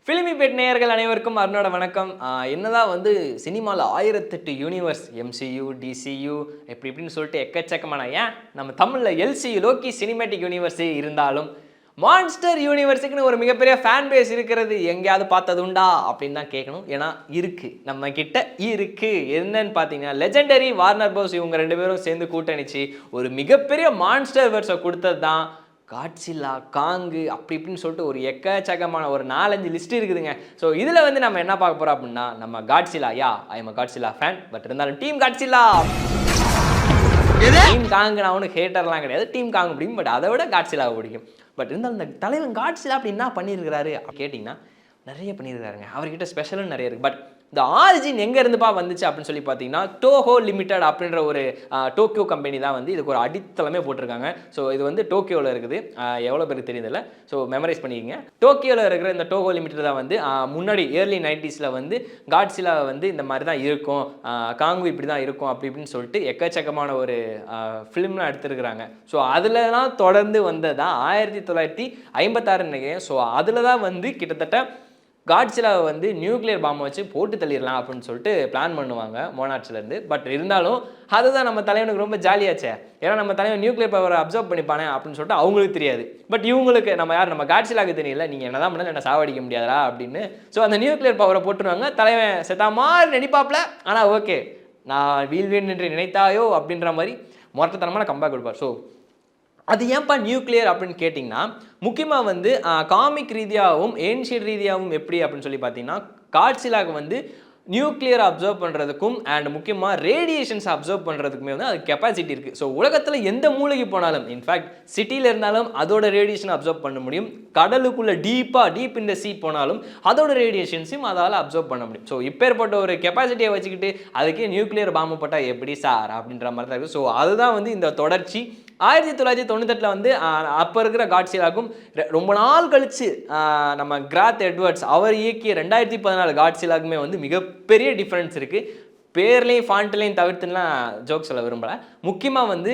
Filmy bed நேயர்கள் அனைவருக்கும் அருணோட வணக்கம். என்னதான் வந்து சினிமாவில் 1008 யூனிவர்ஸ் எம்சியூ டிசியூ இப்படின்னு சொல்லிட்டு எக்கச்சக்கமான ஏன் நம்ம தமிழில் எல்சியூ லோக்கி சினிமேட்டிக் யூனிவர்ஸே இருந்தாலும் மான்ஸ்டர் யூனிவர்ஸுக்குன்னு ஒரு மிகப்பெரிய ஃபேன் பேஸ் இருக்கிறது எங்கேயாவது பார்த்தது உண்டா அப்படின்னு தான் கேட்கணும். ஏன்னா இருக்குது, நம்ம கிட்ட இருக்குது. என்னன்னு பார்த்தீங்கன்னா லெஜெண்டரி வார்னர் ப்ரோஸ் இவங்க ரெண்டு பேரும் சேர்ந்து கூட்டணிச்சு ஒரு மிகப்பெரிய மான்ஸ்டர் வெர்ஸை கொடுத்தது தான் காட்சில்லா, காங்கு அப்படி இப்படின்னு சொல்லிட்டு ஒரு எக்கச்சக்கமான ஒரு 4-5 லிஸ்ட் இருக்குதுங்க. ஸோ இதில் வந்து நம்ம என்ன பார்க்க போகிறோம் அப்படின்னா நம்ம காட்சில்லா, ஐ எம் காட்சில்லா ஃபேன், பட் இருந்தாலும் டீம் காட்சில்லா, டீம் காங்கு நான் ஒன்றும் ஹேட்டர்லாம் கிடையாது, டீம் காங்கு பிடிக்கும், பட் அதை விட காட்சில்லாவை பிடிக்கும். பட் இருந்தாலும் இந்த தலைவன் காட்சில்லா அப்படி என்ன பண்ணியிருக்கிறாரு கேட்டிங்கன்னா நிறைய பண்ணியிருக்காருங்க. அவர்கிட்ட ஸ்பெஷலும் நிறைய இருக்குது. பட் இந்த ஆரிஜின் எங்கே இருந்துப்பா வந்துச்சு அப்படின்னு சொல்லி பார்த்தீங்கன்னா டோஹோ லிமிடெட் அப்படின்ற ஒரு டோக்கியோ கம்பெனி தான் வந்து இதுக்கு ஒரு அடித்தளமே போட்டிருக்காங்க. ஸோ இது வந்து டோக்கியோவில் இருக்குது. எவ்வளோ பேருக்கு தெரியுதில்ல, ஸோ மெமரைஸ் பண்ணிக்கங்க. டோக்கியோவில் இருக்கிற இந்த டோஹோ லிமிடெட் தான் வந்து முன்னாடி ஏர்லி 90s வந்து காட்சில்லா வந்து இந்த மாதிரி தான் இருக்கும், காங்கு இப்படி தான் இருக்கும் அப்படி இப்படின்னு சொல்லிட்டு எக்கச்சக்கமான ஒரு ஃபிலிம்லாம் எடுத்துருக்குறாங்க. ஸோ அதிலலாம் தொடர்ந்து வந்ததான் 1956 நினைக்கிறேன். ஸோ அதில் தான் வந்து கிட்டத்தட்ட காட்சில்லாவை வந்து நியூக்ளியர் பாம்பை வச்சு போட்டு தள்ளிடலாம் அப்படின்னு சொல்லிட்டு பிளான் பண்ணுவாங்க மோனார்ச்லேருந்து. பட் இருந்தாலும் அதுதான் நம்ம தலைவனுக்கு ரொம்ப ஜாலியாச்சே, ஏன்னா நம்ம தலைவன் நியூக்ளியர் பவரை அப்சர்வ் பண்ணிப்பானே அப்படின்னு சொல்லிட்டு அவங்களுக்கு தெரியாது. பட் இவங்களுக்கு நம்ம காட்சில்லாவுக்கு தெரியல, நீங்கள் என்ன தான் பண்ணல என்ன சாவடிக்க முடியாதா அப்படின்னு. ஸோ அந்த நியூக்ளியர் பவரை போட்டுருவாங்க. தலைவன் செத்தா மாதிரி நடிப்பாப்ல, ஆனால் ஓகே நான் வீழ்வேன் என்று நினைத்தாயோ அப்படின்ற மாதிரி மொட்டத்தனமான கம்பேக் கொடுப்பார். ஸோ அது ஏன்ப்பா நியூக்ளியர் அப்படின்னு கேட்டிங்கன்னா முக்கியமாக வந்து காமிக் ரீதியாகவும் ஏன்ஷியன் ரீதியாகவும் எப்படி அப்படின்னு சொல்லி பார்த்தீங்கன்னா காட்சில்லாவுக்கு வந்து நியூக்ளியர் அப்சர்வ் பண்ணுறதுக்கும் அண்ட் முக்கியமாக ரேடியேஷன்ஸ் அப்சர்வ் பண்ணுறதுக்குமே வந்து அது கெப்பாசிட்டி இருக்குது. ஸோ உலகத்தில் எந்த மூலைக்கு போனாலும், இன்ஃபேக்ட் சிட்டியில் இருந்தாலும் அதோட ரேடியேஷன் அப்சர்வ் பண்ண முடியும். கடலுக்குள்ளே டீப் இந்த சீ போனாலும் அதோட ரேடியேஷன்ஸையும் அதால் அப்சர்வ் பண்ண முடியும். ஸோ இப்பேற்பட்ட ஒரு கெப்பாசிட்டியை வச்சுக்கிட்டு அதுக்கே நியூக்ளியர் பாம்பு போட்டால் எப்படி சார் அப்படின்ற மாதிரி தான் இருக்குது. ஸோ அதுதான் வந்து இந்த தொடர்ச்சி 1998 வந்து அப்போ இருக்கிற காட்சில்லாவுக்கும் ரொம்ப நாள் கழிச்சு நம்ம கிராத் எட்வர்ட்ஸ் அவர் இயக்கிய 2014 காட்சில்லாவுக்குமே வந்து மிகப்பெரிய டிஃப்ரென்ஸ் இருக்குது. பேர்லையும் ஃபாண்ட்லையும் தவிர்த்துலாம் ஜோக் சொல்ல விரும்பலை. முக்கியமாக வந்து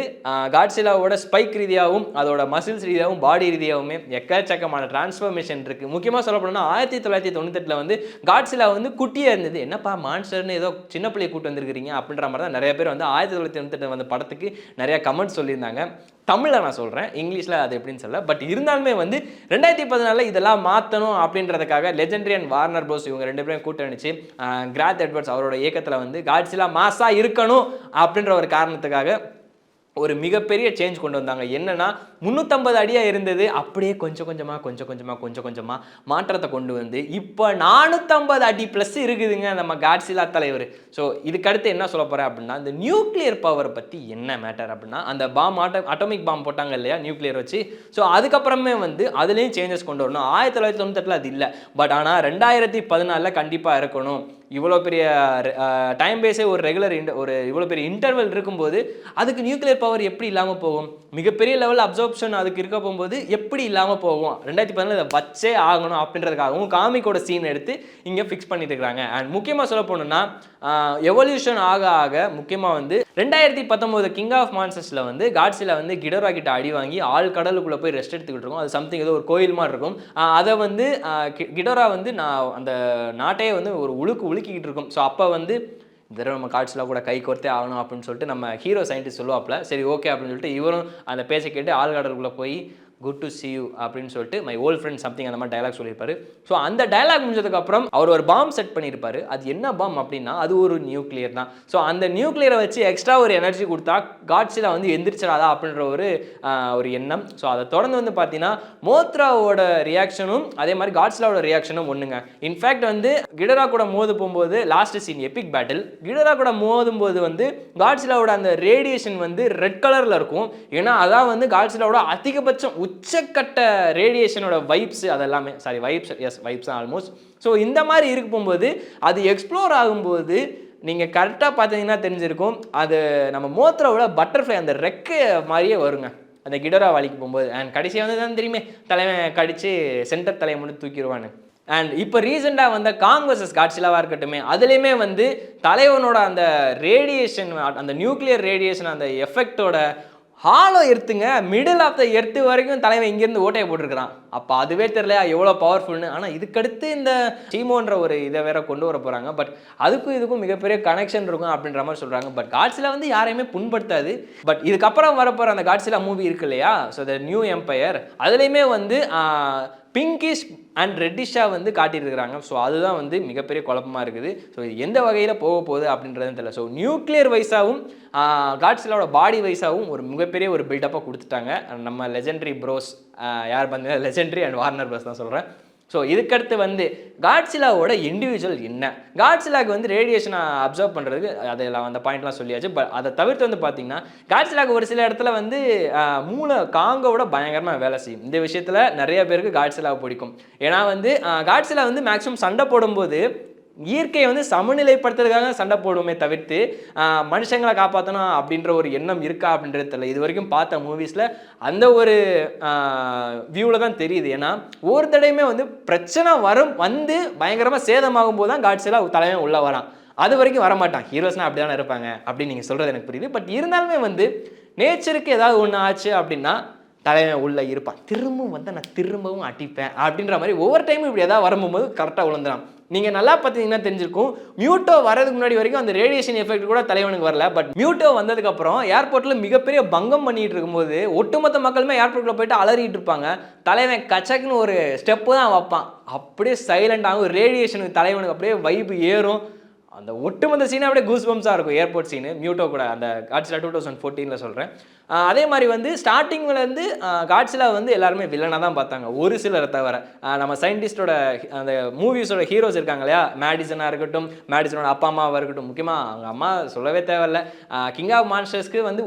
காட்சில்லாவோட ஸ்பைக் ரீதியாகவும் அதோட மசில்ஸ் ரீதியாகவும் பாடி ரீதியாகவுமே எக்கச்சக்கமான டிரான்ஸ்ஃபர்மேஷன் இருக்குது. முக்கியமாக சொல்ல போனோம்னா 1998 வந்து காட்சில்லா வந்து குட்டியாக இருந்தது. என்னப்பா மான்ஸ்டர்னு ஏதோ சின்ன பிள்ளையை கூட்டு வந்திருக்கிறீங்க அப்படின்ற மாதிரி தான் நிறைய பேர் வந்து 1998 வந்த படத்துக்கு நிறையா கமெண்ட்ஸ் சொல்லியிருந்தாங்க. தமிழில் நான் சொல்கிறேன், இங்கிலீஷில் அது எப்படின்னு சொல்ல. பட் இருந்தாலுமே வந்து 2014 இதெல்லாம் மாற்றணும் அப்படின்றதுக்காக லெஜெண்டரி அண்ட் வார்னர் ப்ரோஸ் இவங்க ரெண்டு பேரும் கூட்டணிச்சு கிராத் எட்வர்ட்ஸ் அவரோட இயக்கத்தில் வந்து காட்சில்லா மாசா இருக்கணும் அப்படின்ற ஒரு காரணத்துக்காக ஒரு மிகப்பெரிய சேஞ்ச் கொண்டு வந்தாங்க. என்னன்னா 350 அடியாக இருந்தது அப்படியே கொஞ்சம் கொஞ்சமாக மாற்றத்தை கொண்டு வந்து இப்போ 450 அடி ப்ளஸ் இருக்குதுங்க நம்ம காட்சில்லா தலைவர். ஸோ இதுக்கடுத்து என்ன சொல்ல போகிறேன் அப்படின்னா இந்த நியூக்ளியர் பவரை பற்றி என்ன மேட்டர் அப்படின்னா அந்த அட்டாமிக் பாம் போட்டாங்க இல்லையா நியூக்ளியர் வச்சு. ஸோ அதுக்கப்புறமே வந்து அதுலேயும் சேஞ்சஸ் கொண்டு வரணும். 1998 அது இல்லை, பட் ஆனால் 2014 கண்டிப்பாக இருக்கணும். இவ்வளோ பெரிய டைம் பேஸே ஒரு ரெகுலர் ஒரு இவ்வளோ பெரிய இன்டர்வல் இருக்கும்போது அதுக்கு நியூக்ளியர் பவர் எப்படி இல்லாமல் போகும்? மிகப்பெரிய லெவல் அப்சர்ப்ஷன் அதுக்கு இருக்க போகும்போது எப்படி இல்லாமல் போகும்? 2014 இதை வச்சே ஆகணும் அப்படின்றதுக்காகவும் காமிக்கோட சீன் எடுத்து இங்கே ஃபிக்ஸ் பண்ணிட்டு இருக்கிறாங்க. அண்ட் முக்கியமாக சொல்ல போனோம்னா எவல்யூஷன் ஆக ஆக முக்கியமாக வந்து 2019 கிங் ஆஃப் மான்ஸ்டர்ஸில் வந்து காட்சில்லா வந்து கிடோரா கிட்ட அடி வாங்கி ஆள் கடலுக்குள்ளே போய் ரெஸ்ட் எடுத்துக்கிட்டு இருக்கும். அது சம்திங் ஏதோ ஒரு கோயில் மாதிரி இருக்கும். அதை வந்து கிடோரா வந்து நான் அந்த நாட்டையே வந்து ஒரு உலுக்கிக்கிட்டு இருக்கும். ஸோ அப்போ வந்து இந்த தடவை நம்ம காட்சில்லா கூட கை கோர்த்தே ஆகணும் அப்படின்னு சொல்லிட்டு நம்ம ஹீரோ சயின்டிஸ்ட் சொல்லுவாப்ல. சரி ஓகே அப்படின்னு சொல்லிட்டு இவரும் அந்த பேச்சை கேட்டு ஆழ்கடலுக்குள்ளே போய் குட் டு சி யூ அப்படின்னு சொல்லிட்டு மை ஓல்ட் ஃப்ரெண்ட் சம்திங் அந்த மாதிரி டைலாக் சொல்லியிருப்பாரு. ஸோ அந்த டைலாக் முடிஞ்சதுக்கப்புறம் அவர் ஒரு பாம் செட் பண்ணியிருப்பாரு. அது என்ன பாம் அப்படின்னா அது ஒரு நியூக்ளியர் தான். ஸோ அந்த நியூக்ளியரை வச்சு எக்ஸ்ட்ரா ஒரு எனர்ஜி கொடுத்தா காட்சில்லா வந்து எந்திரிச்சிடாதா அப்படின்ற ஒரு எண்ணம். ஸோ அதை தொடர்ந்து வந்து பார்த்தீங்கன்னா மோத்ராவோட ரியாக்ஷனும் அதே மாதிரி காட்சில்லாவோட ரியாக்ஷனும் ஒன்றுங்க. இன்ஃபேக்ட் வந்து கிடோரா கூட மோது போகும்போது last scene epic battle Ghidorah கூட மோதும் போது வந்து காட்சில்லாவோட அந்த ரேடியேஷன் வந்து ரெட் கலரில் இருக்கும். ஏன்னா அதான் வந்து காட்சில்லாவோட அதிகபட்சம் உச்சக்கட்ட ரேடியேஷனோட வைப்ஸ் அதெல்லாமே வைப்ஸ் ஆல்மோஸ்ட். ஸோ இந்த மாதிரி இருக்கு போகும்போது அது எக்ஸ்ப்ளோர் ஆகும்போது நீங்கள் கரெக்டாக பார்த்தீங்கன்னா தெரிஞ்சிருக்கும் அது நம்ம மோத்ராவோட பட்டர்ஃப்ளை அந்த ரெக்கை மாதிரியே வருங்க அந்த கிடோரா வலிக்கு போகும்போது. அண்ட் கடைசியாக வந்து தான் தெரியுமே தலைவன் கடிச்சு சென்டர் தலையை மட்டும் தூக்கிடுவான்னு. அண்ட் இப்போ ரீசெண்டாக வந்த காங் வர்சஸ் காட்சில்லாவாக இருக்கட்டுமே அதுலேயுமே வந்து தலைவனோட அந்த ரேடியேஷன் அந்த நியூக்ளியர் ரேடியேஷன் அந்த எஃபெக்டோட ஹாலோ எர்த்துங்க, மிடில் ஆஃப் த எர்த்து வரைக்கும் தலைவன் இங்கேருந்து ஓட்டையை போட்டிருக்கிறான். அப்போ அதுவே தெரியலையா எவ்வளோ பவர்ஃபுல்னு. ஆனால் இதுக்கடுத்து இந்த சீமோன்ற ஒரு இதை வேற கொண்டு வர போகிறாங்க. பட் அதுக்கும் இதுக்கும் மிகப்பெரிய கனெக்ஷன் இருக்கும் அப்படின்ற மாதிரி சொல்கிறாங்க. பட் காட்ஸிலா வந்து யாரையுமே புண்படுத்தாது. பட் இதுக்கப்புறம் வரப்போகிற அந்த காட்ஸிலா மூவி இருக்கு இல்லையா, ஸோ த நியூ எம்பையர், அதுலேயுமே வந்து பிங்கிஷ் அண்ட் ரெட்டிஷாக வந்து காட்டியிருக்கிறாங்க. ஸோ அதுதான் வந்து மிகப்பெரிய குழப்பமாக இருக்குது. ஸோ எந்த வகையில் போக போகுது அப்படின்றது தெரியல. ஸோ நியூக்ளியர் வைஸாகவும் காட்ஸிலாவோட பாடி வைஸாகவும் ஒரு மிகப்பெரிய ஒரு பில்டப்பாக கொடுத்துட்டாங்க நம்ம லெஜெண்டரி ப்ரோஸ். யார் பார்த்தீங்கன்னா லெஜெண்டரி அண்ட் வார்னர் ப்ரோஸ் தான் சொல்கிறேன். ஸோ இதுக்கடுத்து வந்து காட்ஸிலாவோட இண்டிவிஜுவல் என்ன, காட்ஸிலாவுக்கு வந்து ரேடியேஷனை அப்சர்வ் பண்ணுறதுக்கு அதெல்லாம் அந்த பாயிண்ட்லாம் சொல்லியாச்சு. பட் அதை தவிர்த்து வந்து பார்த்தீங்கன்னா காட்ஸிலாவுக்கு ஒரு சில இடத்துல வந்து மூளை காங்கோட பயங்கரமாக வேலை செய்யும். இந்த விஷயத்தில் நிறைய பேருக்கு காட்ஸிலாவை பிடிக்கும். ஏன்னா வந்து காட்ஸிலா வந்து மேக்ஸிமம் சண்டை போடும்போது இயற்கையை வந்து சமநிலைப்படுத்துறதுக்காக சண்டை போடுவோமே தவிர்த்து மனுஷங்களை காப்பாற்றணும் அப்படின்ற ஒரு எண்ணம் இருக்கா அப்படின்றது தெரியல. இது வரைக்கும் பார்த்த மூவிஸில் அந்த ஒரு வியூவில் தான் தெரியுது. ஏன்னா ஒரு தடையுமே வந்து பிரச்சனை வந்து பயங்கரமாக சேதமாகும் போது தான் காட்ஸிலா தலைவன் உள்ளே வரான். அது வரைக்கும் வரமாட்டான். ஹீரோஸ்னால் அப்படி தானே இருப்பாங்க அப்படின்னு நீங்கள் சொல்கிறது எனக்கு புரியுது. பட் இருந்தாலுமே வந்து நேச்சருக்கு ஏதாவது ஒன்று ஆச்சு அப்படின்னா தலைவன் உள்ளே இருப்பான். திரும்பவும் வந்து நான் திரும்பவும் அடிப்பேன் அப்படின்ற மாதிரி ஒவ்வொரு டைமும் இப்படி ஏதாவது வரும்போது கரெக்டாக விழுந்துடான். நீங்கள் நல்லா பார்த்தீங்கன்னா தெரிஞ்சிருக்கும், மியூட்டோ வரதுக்கு முன்னாடி வரைக்கும் அந்த ரேடியேஷன் எஃபெக்ட் கூட தலைவனுக்கு வரல. பட் மியூட்டோ வந்ததுக்கப்புறம் ஏர்போர்ட்டில் மிகப்பெரிய பங்கம் பண்ணிட்டு இருக்கும்போது ஒட்டுமொத்த மக்களுமே ஏர்போர்ட்டில் போயிட்டு அலறிட்டு இருப்பாங்க. தலைவன் கச்சக்குன்னு ஒரு ஸ்டெப்பு தான் வைப்பான். அப்படியே சைலண்டாகும். ரேடியேஷனுக்கு தலைவனுக்கு அப்படியே வைப்பு ஏறும். அந்த ஒட்டுமொத்த சீனை அப்படியே கூஸ் பம்ஸாக இருக்கும். ஏர்போர்ட் சீனு மியூட்டோ கூட அந்த காட்ஸிலா 2014 சொல்கிறேன். அதே மாதிரி வந்து ஸ்டார்டிங்லேருந்து காட்ஸிலா வந்து எல்லாருமே வில்லனாக தான் பார்த்தாங்க, ஒரு சிலரை தவிர. நம்ம சயின்டிஸ்டோட அந்த மூவிஸோட ஹீரோஸ் இருக்காங்க இல்லையா, மேடிசனாக இருக்கட்டும், மேடிசனோட அப்பா அம்மாவாக இருக்கட்டும், முக்கியமாக அவங்க அம்மா சொல்லவே தேவையில்ல. கிங் ஆஃப் மான்ஸ்டர்ஸ்க்கு வந்து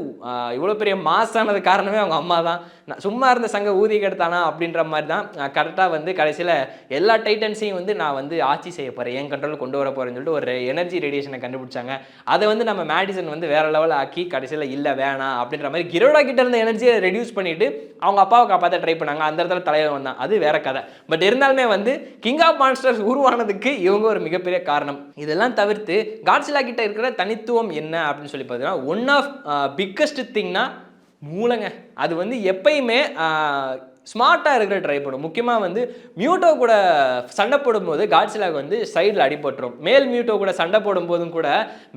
இவ்வளோ பெரிய மாசானது காரணமே அவங்க அம்மா தான். சும்மா இருந்த சங்க ஊதி கெடுத்தானா அப்படின்ற மாதிரி தான் கரெக்டாக வந்து கடைசியில் எல்லா டைட்டன்ஸையும் வந்து நான் வந்து ஆட்சி செய்ய போகிறேன், என் கண்ட்ரோல் கொண்டு வர போகிறேன்னு சொல்லிட்டு ஒரு எனர்ஜி ரேடியேஷனை கண்டுபிடிச்சாங்க. அதை வந்து நம்ம மேடிசன் வந்து வேற லெவலில் ஆக்கி கடைசியில் இல்லை வேணாம் அப்படின்ற மாதிரி கிரோடா கிட்ட இருந்த எனர்ஜியை ரெடியூஸ் பண்ணிட்டு அவங்க அப்பாவை காப்பாற்ற ட்ரை பண்ணாங்க. அந்த இடத்துல தலைவன் வந்தான், அது வேற கதை. பட் இருந்தாலுமே வந்து கிங் ஆஃப் மான்ஸ்டர்ஸ் உருவானதுக்கு இவங்க ஒரு மிகப்பெரிய காரணம். இதெல்லாம் தவிர்த்து காட்ஸிலா கிட்ட இருக்கிற தனித்துவம் என்ன அப்படின்னு சொல்லி பார்த்தீங்கன்னா, ஒன் ஆஃப் பிக்கஸ்ட் திங்னா மூளைங்க. அது வந்து எப்பயுமே ஸ்மார்ட்டாக இருக்கிற ட்ரை பண்ணும். முக்கியமாக வந்து மியூட்டோ கூட சண்டை போடும்போது காட்ஸிலாவுக்கு வந்து சைடில் அடிபட்டுரும். மேல் மியூட்டோ கூட சண்டை போடும்போதும் கூட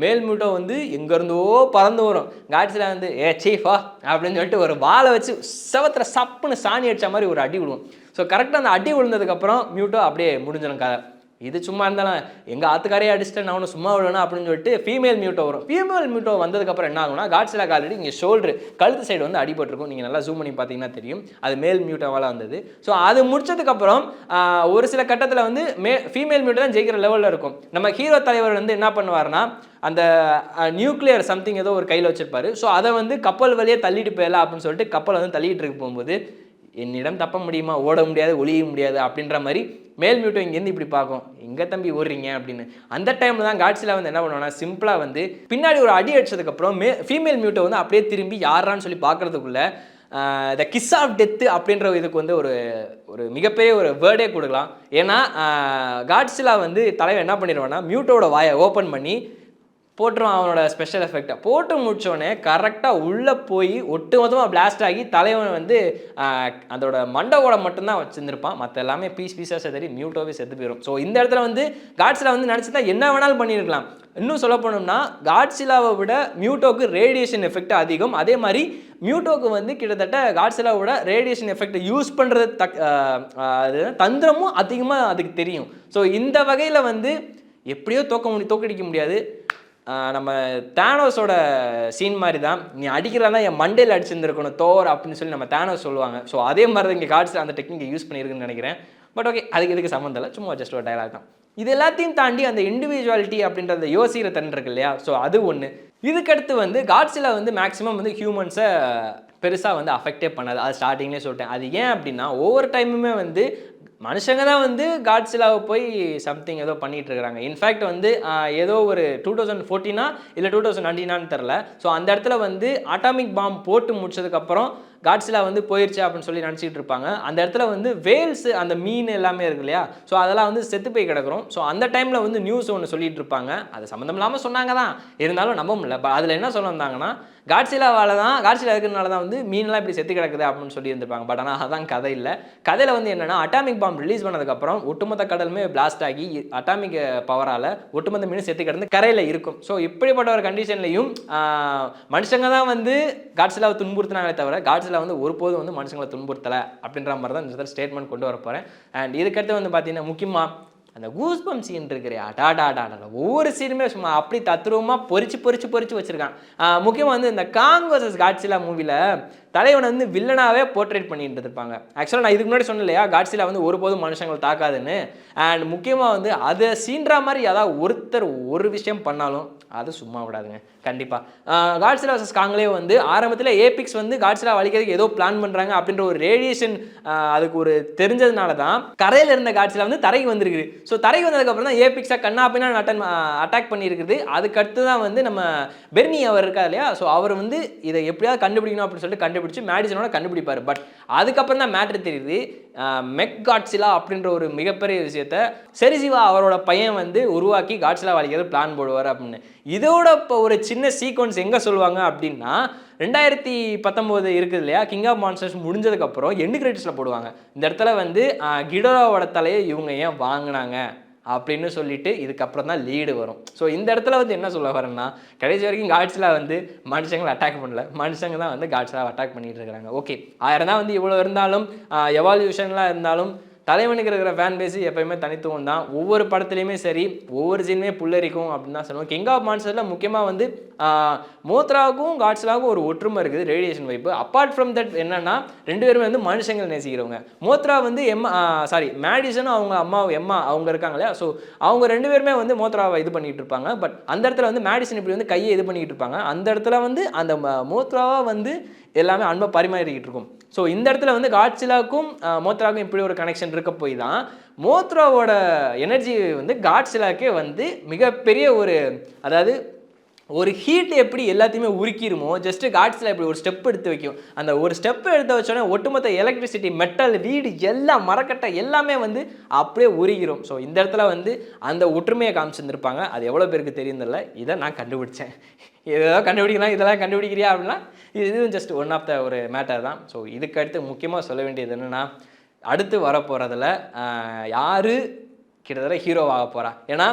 மேல் மியூட்டோ வந்து எங்கேருந்தோ பறந்து வரும். காட்ஸிலா வந்து சீஃபா அப்படின்னு சொல்லிட்டு ஒரு வாழை வச்சு செவத்தில் சப்புன்னு சாணி அடித்த மாதிரி ஒரு அடி விடுவோம். ஸோ கரெக்டாக அந்த அடி விழுந்ததுக்கப்புறம் மியூட்டோ அப்படியே முடிஞ்சிடும் கதை. இது சும்மா இருந்தாலும் எங்கள் ஆத்துக்காரையே அடிச்சுட்டு நான் ஒன்று சும்மா விடணும் அப்படின்னு சொல்லிட்டு ஃபீமேல் மியூட்டோ வரும். ஃபீமேல் மியூட்டோ வந்ததுக்கப்புறம் என்ன ஆகும்னா, காட்ஸிலாக்கு ஆல்ரெடி இங்கே ஷோல்டர் கழுத்து சைடு வந்து அடிபட்டிருக்கும். நீங்கள் நல்லா ஜூம் பண்ணி பார்த்தீங்கன்னா தெரியும், அது மேல் மியூட்டோவால் வந்தது. ஸோ அது முடிச்சதுக்கப்புறம் ஒரு சில கட்டத்தில் வந்து ஃபீமேல் மியூட்டோ தான் ஜெயிக்கிற லெவலில் இருக்கும். நம்ம ஹீரோ தலைவர் வந்து என்ன பண்ணுவார்னா, அந்த நியூக்ளியர் சம்திங் ஏதோ ஒரு கையில் வச்சிருப்பாரு. ஸோ அதை வந்து கப்பல் வழியே தள்ளிட்டு போயிடலாம் அப்படின்னு சொல்லிட்டு கப்பல் வந்து தள்ளிட்டு இருக்க போகும்போது, என்னிடம் தப்ப முடியுமா, ஓட முடியாது, ஒளிய முடியாது அப்படின்ற மாதிரி மேல் மியூட்டோ இங்கேருந்து இப்படி பார்க்கும், எங்கே தம்பி ஓடுறீங்க அப்படின்னு. அந்த டைமில் தான் காட்ஸிலா வந்து என்ன பண்ணுவாங்கன்னா, சிம்பிளாக வந்து பின்னாடி ஒரு அடி அடிச்சதுக்கப்புறம் ஃபீமேல் மியூட்டோ வந்து அப்படியே திரும்பி யாரான்னு சொல்லி பார்க்குறதுக்குள்ள த கிஸ் ஆஃப் டெத்து அப்படின்ற இதுக்கு வந்து ஒரு மிகப்பெரிய ஒரு வேர்டே கொடுக்கலாம். ஏன்னா காட்ஸிலா வந்து தலைவர் என்ன பண்ணிடுவான்னா, மியூட்டோட வாயை ஓப்பன் பண்ணி போட்டுருவான் அவனோட ஸ்பெஷல் எஃபெக்டை. போட்டு முடிச்சோடனே கரெக்டாக உள்ளே போய் ஒட்டுமொத்தமாக பிளாஸ்ட் ஆகி தலைவன் வந்து அதோட மண்டவோட மட்டும்தான் வச்சுருந்துருப்பான். மற்ற எல்லாமே பீஸாக செதறி மியூட்டோவே செத்து போயிடும். ஸோ இந்த இடத்துல வந்து காட்ஸிலா வந்து நினச்சிட்டா என்ன வேணாலும் பண்ணியிருக்கலாம். இன்னும் சொல்ல போனோம்னா காட்ஸிலாவை விட மியூட்டோக்கு ரேடியேஷன் எஃபெக்ட் அதிகம். அதே மாதிரி மியூட்டோக்கு வந்து கிட்டத்தட்ட காட்ஸிலாவோட ரேடியேஷன் எஃபெக்டை யூஸ் பண்ணுறது தந்திரமும் அதிகமாக அதுக்கு தெரியும். ஸோ இந்த வகையில் வந்து எப்படியோ தோக்கடிக்க முடியாது. நம்ம தானோஸோட சீன் மாதிரி தான், நீ அடிக்கிறதா என் மண்டையில் அடிச்சிருந்துருக்கணும் தோர் அப்படின்னு சொல்லி நம்ம தானோஸ் சொல்லுவாங்க. ஸோ அதே மாதிரி தான் இங்கே காட்ஸிலா அந்த டெக்னிக்கை யூஸ் பண்ணியிருக்குன்னு நினைக்கிறேன். பட் ஓகே, அதுக்கு இதுக்கு சம்மந்தம் இல்லை, சும்மா ஜஸ்ட் ஒரு டயலாக் தான். இது எல்லாத்தையும் தாண்டி அந்த இண்டிவிஜுவாலிட்டி அப்படின்றத யோசிக்கிற தன் இருக்கு இல்லையா, ஸோ அது ஒன்று. இதுக்கடுத்து வந்து காட்ஸிலா வந்து மேக்ஸிமம் வந்து ஹியூமன்ஸை பெருசாக வந்து அஃபெக்டே பண்ணாது. அது ஸ்டார்டிங்லேயே சொல்லிட்டேன். அது ஏன் அப்படின்னா, ஒவ்வொரு டைமுமே வந்து மனுஷங்க தான் வந்து காட்ஸிலாவை போய் சம்திங் ஏதோ பண்ணிகிட்டு இருக்கிறாங்க. இன்ஃபேக்ட் வந்து ஏதோ ஒரு 2014 இல்லை 2019 தெரில. ஸோ அந்த இடத்துல வந்து அட்டாமிக் பாம் போட்டு முடிச்சதுக்கப்புறம் காட்ஸிலா வந்து போயிடுச்சு அப்படின்னு சொல்லி நினச்சிட்டு இருப்பாங்க. அந்த இடத்துல வந்து வேல்ஸ் அந்த மீன் எல்லாமே இருக்கு இல்லையா, ஸோ அதெல்லாம் வந்து செத்து போய் கிடக்குறோம். ஸோ அந்த டைமில் வந்து நியூஸ் ஒன்று சொல்லிட்டு இருப்பாங்க. அது சம்மந்தம் இல்லாமல் சொன்னாங்க தான், இருந்தாலும் நம்ப முடியல. அதில் என்ன சொல்ல வந்தாங்கன்னா, காட்ஸிலா இருக்கிறதுனால தான் வந்து மீன்லாம் இப்படி செத்து கிடக்குது அப்படின்னு சொல்லி இருந்திருப்பாங்க. பட் ஆனால் அதான் கதை இல்லை. கதையில் வந்து என்னன்னா, அட்டாமிக் பாம் ரிலீஸ் பண்ணதுக்கப்புறம் ஒட்டுமொத்த கடலுமே பிளாஸ்ட் ஆகி அட்டாமிக் பவரால் ஒட்டுமொத்த மீன் செத்து கிடந்து கரையில் இருக்கும். ஸோ இப்படிப்பட்ட ஒரு கண்டிஷன்லையும் மனுஷங்க தான் வந்து காட்ஸிலாவை துன்புறுத்தினாங்களே தவிர காட்ஸிலா வந்து ஒருபோதும் வந்து மனுஷங்களை துன்புறுத்தலை அப்படின்ற மாதிரி தான் இந்த ஸ்டேட்மெண்ட் கொண்டு வர போகிறேன். அண்ட் இதுக்கடுத்து வந்து பார்த்தீங்கன்னா முக்கியமாக அந்த கூஸ்பம் சீன் இருக்கிறியா, டாடா ஒவ்வொரு சீனுமே சும்மா அப்படி தத்ரூபமாக பொறிச்சு வச்சிருக்கான். முக்கியமாக வந்து இந்த காங் வர்சஸ் காட்ஸிலா மூவியில் தலைவனை வந்து வில்லனாகவே போர்ட்ரேட் பண்ணிட்டு இருப்பாங்க. ஆக்சுவலாக நான் இதுக்கு முன்னாடி சொன்னேன் இல்லையா, காட்ஸிலா வந்து ஒருபோதும் மனுஷங்களை தாக்காதுன்னு. அண்ட் முக்கியமாக வந்து அதை சீன்றா மாதிரி ஏதாவது ஒருத்தர் ஒரு விஷயம் பண்ணாலும் அது சும்மா விடாதுங்க கண்டிப்பாக. காட்ஸிலா வர்சஸ் காங்லே வந்து ஆரம்பத்தில் ஏபிக்ஸ் வந்து காட்ஸிலா அழிக்கிறதுக்கு ஏதோ பிளான் பண்ணுறாங்க அப்படின்ற ஒரு ரேடியேஷன் அதுக்கு ஒரு தெரிஞ்சதுனால தான் கரையில் இருந்த காட்ஸிலா வந்து தரைக்கு வந்திருக்குது. ஸோ தரைக்கு வந்ததுக்கப்புறம் தான் ஏபிக்ஸாக கண்ணாப்பின்னா அட்டாக் பண்ணியிருக்குது. அதுக்கடுத்து தான் வந்து நம்ம பெர்னி அவர் இருக்கா இல்லையா, ஸோ அவர் வந்து இதை எப்படியாவது கண்டுபிடிக்கணும் அப்படின்னு சொல்லிட்டு கண்டுபிடிச்சு மேடிசனோட கண்டுபிடிப்பார். பட் அதுக்கப்புறம் தான் மேட்ரு தெரியுது, மெக் காட்ஸிலா அப்படின்ற ஒரு மிகப்பெரிய விஷயத்த செரிசிவா அவரோட பையன் வந்து உருவாக்கி காட்ஸிலா அழிக்கிறது பிளான் போடுவார் அப்படின்னு. இதோட இப்போ ஒரு சின்ன சீக்வன்ஸ் எங்கே சொல்லுவாங்க அப்படின்னா, 2019 இருக்குது இல்லையா, கிங் ஆஃப் மான்ஸ்டர்ஸ் முடிஞ்சதுக்கப்புறம் எண்டு கிரெடிட்ஸில் போடுவாங்க. இந்த இடத்துல வந்து கிடோராவோட தலையை இவங்க ஏன் வாங்கினாங்க அப்படின்னு சொல்லிட்டு இதுக்கப்புறம் தான் லீடு வரும். ஸோ இந்த இடத்துல வந்து என்ன சொல்ல வரேன்னா, கடைசி வரைக்கும் காட்ஸிலா வந்து மனுஷங்களை அட்டாக் பண்ணல, மனுஷங்க தான் வந்து காட்ஸிலாவை அட்டாக் பண்ணிட்டு இருக்கிறாங்க. ஓகே, ஆயிரம் தான் வந்து இவ்வளோ இருந்தாலும் எவால்யூஷன்லாம் இருந்தாலும் தலைவனுக்கு இருக்கிற ஃபேன் பேஸு எப்போயுமே தனித்துவம் தான். ஒவ்வொரு படத்துலையுமே சரி, ஒவ்வொரு சீனுமே புல்லரிக்கும் அப்படின்னு தான் சொல்லுவோம். கிங் ஆஃப் மான்ஸ்டர்ஸில் முக்கியமாக வந்து மோத்ராவுக்கும் காட்ஸிலாவுக்கும் ஒரு ஒற்றுமை இருக்குது, ரேடியேஷன் வைப்பு. அப்பார்ட் ஃப்ரம் தட் என்னன்னா, ரெண்டு பேருமே வந்து மனுஷங்களை நேசிக்கிறவங்க. மோத்ரா வந்து மேடிசனும் அவங்க எம்மா அவங்க இருக்காங்க இல்லையா, ஸோ அவங்க ரெண்டு பேருமே வந்து மோத்ராவை இது பண்ணிட்டு இருப்பாங்க. பட் அந்த இடத்துல வந்து மேடிசன் இப்படி வந்து கையை இது பண்ணிக்கிட்டு இருப்பாங்க. அந்த இடத்துல வந்து அந்த மோத்ராவா வந்து எல்லாமே அன்பை பரிமாறிக்கிட்டு இருக்கும். ஸோ இந்த இடத்துல வந்து காட்ஸிலாவுக்கும் மோத்ராவுக்கும் இப்படி ஒரு கனெக்ஷன் இருக்க போய் தான் மோத்ராவோட எனர்ஜி வந்து காட்ஸிலாக்கே வந்து மிகப்பெரிய ஒரு, அதாவது ஒரு ஹீட் எப்படி எல்லாத்தையுமே உருக்கிருமோ, ஜஸ்ட்டு காட்ஸிலா இப்படி ஒரு ஸ்டெப் எடுத்து வைக்கும். அந்த ஒரு ஸ்டெப் எடுத்து வச்சோடனே ஒட்டுமொத்த எலக்ட்ரிசிட்டி, மெட்டல், வீடு எல்லாம் மரக்கட்டை எல்லாமே வந்து அப்படியே உருகிரும். ஸோ இந்த இடத்துல வந்து அந்த ஒற்றுமையை காமிச்சிருந்துருப்பாங்க. அது எவ்வளோ பேருக்கு தெரியுதில்ல, இதை நான் கண்டுபிடிச்சேன். ஏதோ கண்டுபிடிக்கலாம், இதெல்லாம் கண்டுபிடிக்கிறியா அப்படின்னா இதுவும் ஜஸ்ட் ஒன் ஆஃப் த ஒரு மேட்டர் தான். ஸோ இதுக்கு அடுத்து முக்கியமாக சொல்ல வேண்டியது என்னென்னா, அடுத்து வரப்போகிறதுல யார் கிட்டத்தட்ட ஹீரோவாக போகிறா. ஏன்னா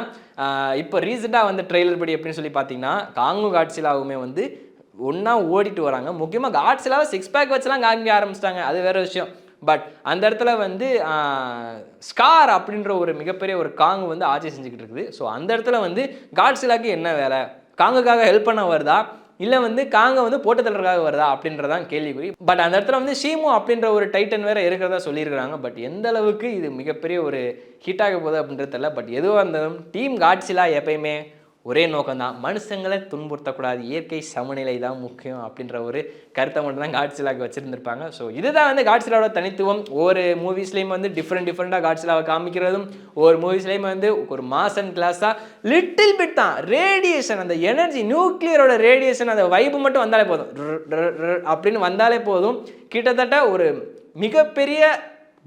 இப்போ ரீசெண்டாக வந்து ட்ரெய்லர் படி எப்படின்னு சொல்லி பார்த்தீங்கன்னா, காங்கும் காட்ஸிலாவுமே வந்து ஒன்றா ஓடிட்டு வராங்க. முக்கியமாக காட்ஸிலாவை 6 பேக் வச்சுலாம் காமிக்க ஆரம்பிச்சிட்டாங்க, அது வேறு விஷயம். பட் அந்த இடத்துல வந்து ஸ்கார் அப்படின்ற ஒரு மிகப்பெரிய ஒரு காங்கு வந்து ஆட்சி செஞ்சுக்கிட்டு இருக்குது. ஸோ அந்த இடத்துல வந்து காட்ஸிலாவுக்கு என்ன வேலை, காங்குக்காக ஹெல்ப் பண்ண வருதா இல்லை வந்து காங்க வந்து போட்டு தள்ளுறதுக்காக வருதா அப்படின்றதான் கேள்விக்குறி. பட் அந்த இடத்துல வந்து ஷீமு அப்படின்ற ஒரு டைட்டன் வேறு இருக்கிறதா சொல்லியிருக்கிறாங்க. பட் எந்த அளவுக்கு இது மிகப்பெரிய ஒரு ஹிட்டாக போகுது அப்படின்றது தெரியல. பட் எதுவாக இருந்தாலும் டீம் காட்ஸிலா எப்பயுமே ஒரே நோக்கம் தான், மனுஷங்களை துன்புறுத்தக்கூடாது, இயற்கை சமநிலை தான் முக்கியம் அப்படின்ற ஒரு கருத்தை மட்டும் தான் காட்ஸிலாவுக்கு வச்சுருந்துருப்பாங்க. ஸோ இதுதான் வந்து காட்ஸிலாவோட தனித்துவம். ஒவ்வொரு மூவிஸ்லேயும் வந்து டிஃப்ரெண்ட்டாக காட்ஸிலாவை காமிக்கிறதும், ஒவ்வொரு மூவிஸ்லேயும் வந்து ஒரு மாஸ் அண்ட் கிளாஸாக லிட்டில் பிட் தான் ரேடியேஷன், அந்த எனர்ஜி, நியூக்ளியரோட ரேடியேஷன், அந்த வைப்பு மட்டும் வந்தாலே போதும், அப்படின்னு வந்தாலே போதும், கிட்டத்தட்ட ஒரு மிகப்பெரிய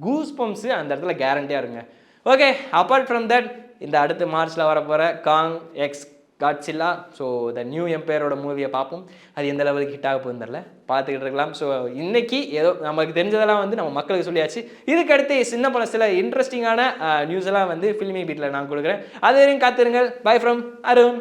கூஸ் பம்ப்ஸு அந்த இடத்துல கேரண்டியாக இருங்க. ஓகே, அப்பார்ட் ஃப்ரம் தட் இந்த அடுத்த மார்ச்சில் வரப்போகிற Kong x Godzilla, so the new எம்பையரோட மூவியை பார்ப்போம். அது எந்த லெவலுக்கு ஹிட் ஆக போகுதுன்னு தெரியல, பார்த்துக்கிட்டு இருக்கலாம். ஸோ இன்றைக்கி ஏதோ நமக்கு தெரிஞ்சதெல்லாம் வந்து நம்ம மக்களுக்கு சொல்லியாச்சு. இதுக்கடுத்து சில இன்ட்ரெஸ்டிங்கான நியூஸ் எல்லாம் வந்து ஃபில்மி பீட்டில் நான் கொடுக்குறேன். அது வரையும் காத்திருங்கள். By from Arun.